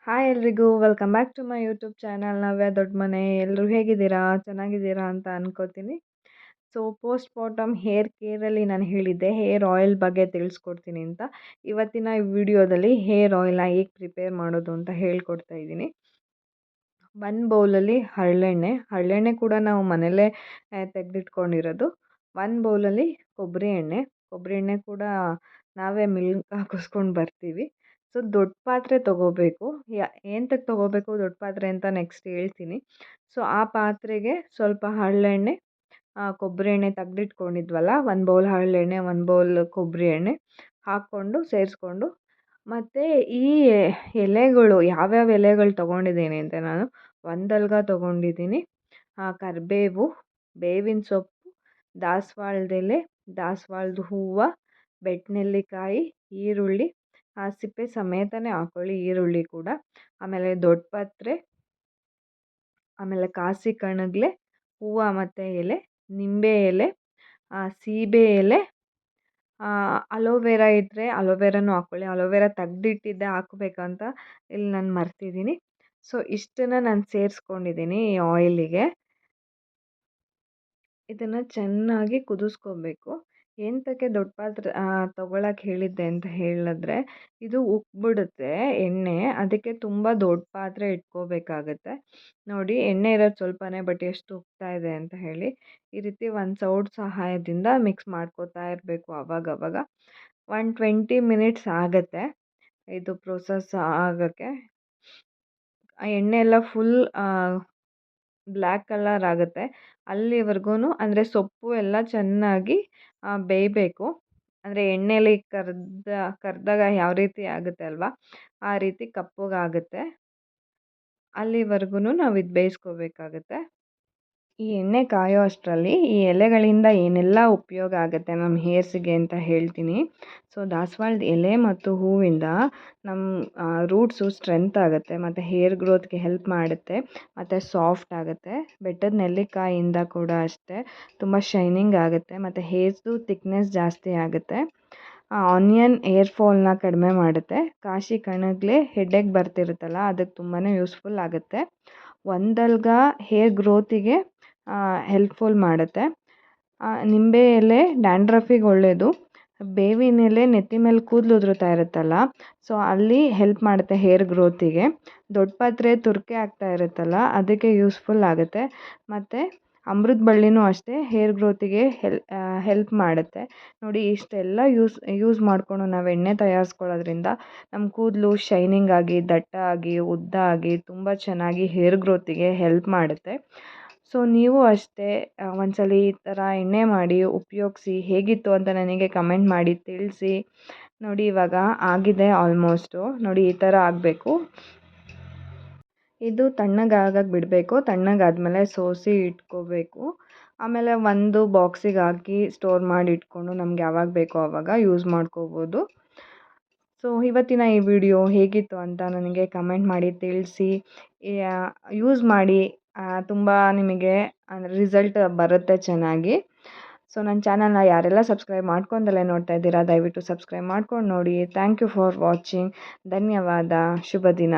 Hi ಎಲ್ರಿಗೂ welcome back to my YouTube channel Navya ದೊಡ್ಡ ಮನೆ. ಎಲ್ಲರೂ ಹೇಗಿದ್ದೀರಾ? ಚೆನ್ನಾಗಿದ್ದೀರಾ ಅಂತ ಅನ್ಕೋತೀನಿ. ಸೊ ಪೋಸ್ಟ್ ಮಾರ್ಟಮ್ ಹೇರ್ ಕೇರಲ್ಲಿ ನಾನು ಹೇಳಿದ್ದೆ ಹೇರ್ ಆಯಿಲ್ ಬಗ್ಗೆ ತಿಳಿಸ್ಕೊಡ್ತೀನಿ ಅಂತ. ಇವತ್ತಿನ ಈ ವಿಡಿಯೋದಲ್ಲಿ ಹೇರ್ ಆಯಿಲ್ನ ಹೇಗೆ ಪ್ರಿಪೇರ್ ಮಾಡೋದು ಅಂತ ಹೇಳ್ಕೊಡ್ತಾ ಇದ್ದೀನಿ. ಒಂದು ಬೌಲಲ್ಲಿ ಹರಳೆಣ್ಣೆ ಕೂಡ ನಾವು ಮನೆಯಲ್ಲೇ ತೆಗೆದಿಟ್ಕೊಂಡಿರೋದು. ಒಂದು ಬೌಲಲ್ಲಿ ಕೊಬ್ಬರಿ ಎಣ್ಣೆ ಕೂಡ ನಾವೇ ಮಿಲ್ಕ್ ಹಾಕಿಸ್ಕೊಂಡು ಬರ್ತೀವಿ. ಸೊ ದೊಡ್ಡ ಪಾತ್ರೆ ತೊಗೋಬೇಕು. ಎಂತಕ್ಕೆ ತೊಗೋಬೇಕು ದೊಡ್ಡ ಪಾತ್ರೆ ಅಂತ ನೆಕ್ಸ್ಟ್ ಹೇಳ್ತೀನಿ. ಸೊ ಆ ಪಾತ್ರೆಗೆ ಸ್ವಲ್ಪ ಹರಳೆಣ್ಣೆ, ಕೊಬ್ಬರಿ ಎಣ್ಣೆ ತೆಗೆದಿಟ್ಕೊಂಡಿದ್ವಲ್ಲ, ಒಂದು ಬೌಲ್ ಹರಳೆಣ್ಣೆ, ಒಂದು ಬೌಲ್ ಕೊಬ್ಬರಿ ಎಣ್ಣೆ ಹಾಕ್ಕೊಂಡು ಸೇರಿಸ್ಕೊಂಡು, ಮತ್ತು ಈ ಎಲೆಗಳು ಯಾವ್ಯಾವ ಎಲೆಗಳು ತೊಗೊಂಡಿದ್ದೀನಿ ಅಂತ ನಾನು ಒಂದಲ್ಗ ತೊಗೊಂಡಿದ್ದೀನಿ. ಕರಿಬೇವು, ಬೇವಿನ ಸೊಪ್ಪು, ದಾಸವಾಳದ ಎಲೆ, ದಾಸವಾಳದ ಹೂವು, ಬೆಟ್ಟನೆಲ್ಲಿಕಾಯಿ, ಈರುಳ್ಳಿ, ಸಿಪ್ಪೆ ಸಮೇತನೇ ಹಾಕ್ಕೊಳ್ಳಿ ಈರುಳ್ಳಿ ಕೂಡ. ಆಮೇಲೆ ದೊಡ್ಡ ಪತ್ರೆ, ಆಮೇಲೆ ಕಾಸಿ ಕಣಗ್ಲೆ, ಹೂವು ಮತ್ತು ಎಲೆ, ನಿಂಬೆ ಎಲೆ, ಸೀಬೆ ಎಲೆ, ಅಲೋವೆರಾ ಇದ್ದರೆ ಅಲೋವೆರಾನು ಹಾಕ್ಕೊಳ್ಳಿ. ಅಲೋವೆರಾ ತೆಗ್ದಿಟ್ಟಿದ್ದೆ ಹಾಕಬೇಕಂತ ಇಲ್ಲಿ ನಾನು ಮರ್ತಿದ್ದೀನಿ. ಸೊ ಇಷ್ಟನ್ನು ನಾನು ಸೇರಿಸ್ಕೊಂಡಿದ್ದೀನಿ ಈ ಆಯಿಲಿಗೆ. ಇದನ್ನು ಚೆನ್ನಾಗಿ ಕುದಿಸ್ಕೋಬೇಕು. ಎಂತಕ್ಕೆ ದೊಡ್ಡ ಪಾತ್ರೆ ತೊಗೊಳಕ್ಕೆ ಹೇಳಿದ್ದೆ ಅಂತ ಹೇಳಿದ್ರೆ, ಇದು ಉಕ್ಬಿಡುತ್ತೆ ಎಣ್ಣೆ, ಅದಕ್ಕೆ ತುಂಬ ದೊಡ್ಡ ಪಾತ್ರೆ ಇಟ್ಕೋಬೇಕಾಗತ್ತೆ. ನೋಡಿ ಎಣ್ಣೆ ಇರೋದು ಸ್ವಲ್ಪನೇ, ಬಟ್ ಎಷ್ಟು ಉಕ್ತಾ ಇದೆ ಅಂತ ಹೇಳಿ. ಈ ರೀತಿ ಒಂದು ಸೌಟ್ ಸಹಾಯದಿಂದ ಮಿಕ್ಸ್ ಮಾಡ್ಕೋತಾ ಇರಬೇಕು ಅವಾಗವಾಗ. 20 ಮಿನಿಟ್ಸ್ ಆಗುತ್ತೆ ಇದು ಪ್ರೊಸೆಸ್ ಆಗೋಕ್ಕೆ. ಆ ಎಣ್ಣೆ ಎಲ್ಲ ಫುಲ್ ಬ್ಲ್ಯಾಕ್ ಕಲರ್ ಆಗುತ್ತೆ ಅಲ್ಲಿವರೆಗೂ. ಅಂದರೆ ಸೊಪ್ಪು ಎಲ್ಲ ಚೆನ್ನಾಗಿ ಬೇಯಬೇಕು. ಅಂದರೆ ಎಣ್ಣೆಯಲ್ಲಿ ಕರೆದಾಗ ಯಾವ ರೀತಿ ಆಗುತ್ತೆ ಅಲ್ವಾ, ಆ ರೀತಿ ಕಪ್ಪಗಾಗುತ್ತೆ. ಅಲ್ಲಿವರೆಗೂ ನಾವು ಇದು ಬೇಯಿಸ್ಕೋಬೇಕಾಗತ್ತೆ. ಈ ಎಣ್ಣೆ ಕಾಯೋ ಅಷ್ಟರಲ್ಲಿ ಈ ಎಲೆಗಳಿಂದ ಏನೆಲ್ಲ ಉಪಯೋಗ ಆಗುತ್ತೆ ನಮ್ಮ ಹೇರ್ಸಿಗೆ ಅಂತ ಹೇಳ್ತೀನಿ. ಸೊ ದಾಸವಾಳದ ಎಲೆ ಮತ್ತು ಹೂವಿಂದ ನಮ್ಮ ರೂಟ್ಸು ಸ್ಟ್ರೆಂತ್ ಆಗುತ್ತೆ, ಮತ್ತು ಹೇರ್ ಗ್ರೋತ್ಗೆ ಹೆಲ್ಪ್ ಮಾಡುತ್ತೆ, ಮತ್ತು ಸಾಫ್ಟ್ ಆಗುತ್ತೆ. ಬೆಟ್ಟದ ನೆಲ್ಲಿಕಾಯಿಂದ ಕೂಡ ಅಷ್ಟೇ ತುಂಬ ಶೈನಿಂಗ್ ಆಗುತ್ತೆ, ಮತ್ತು ಹೇರ್ಸ್ದು ಥಿಕ್ನೆಸ್ ಜಾಸ್ತಿ ಆಗುತ್ತೆ. ಆನಿಯನ್ ಹೇರ್ ಫಾಲ್ನ ಕಡಿಮೆ ಮಾಡುತ್ತೆ. ಕಾಶಿ ಕಣಗ್ಲೆ ಹೆಡ್ಡೇಕ್ ಬರ್ತಿರುತ್ತಲ್ಲ ಅದಕ್ಕೆ ತುಂಬಾ ಯೂಸ್ಫುಲ್ ಆಗುತ್ತೆ. ಒಂದಲ್ಗ ಹೇರ್ ಗ್ರೋತಿಗೆ ಹೆಲ್ಪ್ಫುಲ್ ಮಾಡುತ್ತೆ. ನಿಂಬೆ ಎಲೆ ಡ್ಯಾಂಡ್ರಫಿಗೆ ಒಳ್ಳೆಯದು. ಬೇವಿನ ಎಲೆ ನೆತ್ತಿ ಮೇಲೆ ಕೂದಲು ಉದುರುತ್ತಾ ಇರುತ್ತಲ್ಲ, ಸೊ ಅಲ್ಲಿ ಹೆಲ್ಪ್ ಮಾಡುತ್ತೆ ಹೇರ್ ಗ್ರೋತಿಗೆ. ದೊಡ್ಡ ಪಾತ್ರೆ ತುರ್ಕೆ ಆಗ್ತಾ ಇರುತ್ತಲ್ಲ ಅದಕ್ಕೆ ಯೂಸ್ಫುಲ್ ಆಗುತ್ತೆ. ಮತ್ತು ಅಮೃತ ಬಳ್ಳಿನೂ ಅಷ್ಟೇ ಹೇರ್ ಗ್ರೋತಿಗೆ ಹೆಲ್ಪ್ ಮಾಡುತ್ತೆ. ನೋಡಿ ಇಷ್ಟೆಲ್ಲ ಯೂಸ್ ಮಾಡಿಕೊಂಡು ನಾವು ಎಣ್ಣೆ ತಯಾರಿಸ್ಕೊಳ್ಳೋದ್ರಿಂದ ನಮ್ಮ ಕೂದಲು ಶೈನಿಂಗ್ ಆಗಿ, ದಟ್ಟ ಆಗಿ, ಉದ್ದ ಆಗಿ ತುಂಬ ಚೆನ್ನಾಗಿ ಹೇರ್ ಗ್ರೋತಿಗೆ ಹೆಲ್ಪ್ ಮಾಡುತ್ತೆ. ಸೊ ನೀವು ಅಷ್ಟೇ ಒಂದ್ಸಲ ಈ ಥರ ಎಣ್ಣೆ ಮಾಡಿ ಉಪಯೋಗಿಸಿ ಹೇಗಿತ್ತು ಅಂತ ನನಗೆ ಕಮೆಂಟ್ ಮಾಡಿ ತಿಳಿಸಿ. ನೋಡಿ ಇವಾಗ ಆಗಿದೆ ಆಲ್ಮೋಸ್ಟು. ನೋಡಿ ಈ ಥರ ಆಗಬೇಕು. ಇದು ತಣ್ಣಗಾಗಕ್ಕೆ ಬಿಡಬೇಕು. ತಣ್ಣಗಾದ್ಮೇಲೆ ಸೋಸಿ ಇಟ್ಕೋಬೇಕು. ಆಮೇಲೆ ಒಂದು ಬಾಕ್ಸಿಗೆ ಹಾಕಿ ಸ್ಟೋರ್ ಮಾಡಿ ಇಟ್ಕೊಂಡು ನಮ್ಗೆ ಯಾವಾಗ ಬೇಕೋ ಆವಾಗ ಯೂಸ್ ಮಾಡ್ಕೋಬೋದು. ಸೊ ಇವತ್ತಿನ ಈ ವಿಡಿಯೋ ಹೇಗಿತ್ತು ಅಂತ ನನಗೆ ಕಮೆಂಟ್ ಮಾಡಿ ತಿಳಿಸಿ. ಯೂಸ್ ಮಾಡಿ, ತುಂಬ ನಿಮಗೆ ರಿಸಲ್ಟ್ ಬರುತ್ತೆ ಚೆನ್ನಾಗಿ. ಸೊ ನನ್ನ ಚಾನಲ್ನ ಯಾರೆಲ್ಲ ಸಬ್ಸ್ಕ್ರೈಬ್ ಮಾಡ್ಕೊಂಡಲ್ಲೇ ನೋಡ್ತಾ ಇದ್ದೀರಾ ದಯವಿಟ್ಟು ಸಬ್ಸ್ಕ್ರೈಬ್ ಮಾಡ್ಕೊಂಡು ನೋಡಿ. Thank you for watching. ಧನ್ಯವಾದ. ಶುಭ ದಿನ.